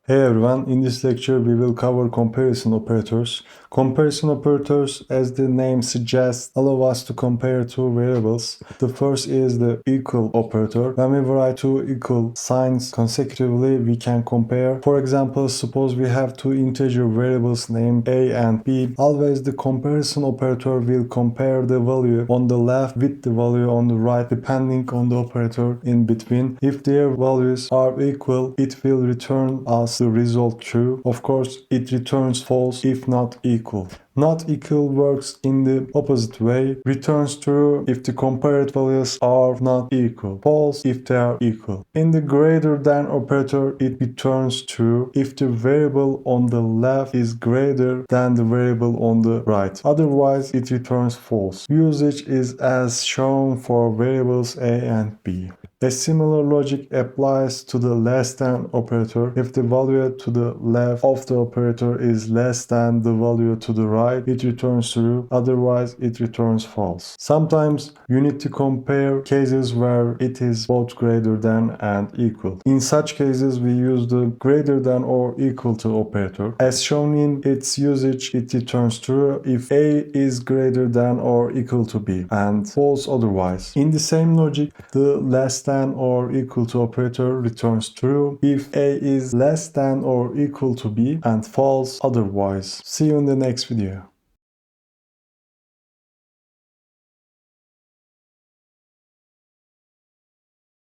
Hey everyone, in this lecture we will cover comparison operators. Comparison operators, as the name suggests, allow us to compare two variables. The first is the equal operator. When we write two equal signs consecutively, we can compare. For example, suppose we have two integer variables named a and b. Always the comparison operator will compare the value on the left with the value on the right, depending on the operator in between. If their values are equal, it will return us the result true. Of course, it returns false if not equal. Not equal works in the opposite way. Returns true if the compared values are not equal. False if they are equal. In the greater than operator, it returns true if the variable on the left is greater than the variable on the right. Otherwise, it returns false. Usage is as shown for variables a and b. A similar logic applies to the less than operator. If the value to the left of the operator is less than the value to the right, it returns true, otherwise it returns false. Sometimes you need to compare cases where it is both greater than and equal. In such cases, we use the greater than or equal to operator. As shown in its usage, it returns true if A is greater than or equal to B, and false otherwise. In the same logic, the less than or equal to operator returns true if A is less than or equal to B, and false otherwise. See you in the next video.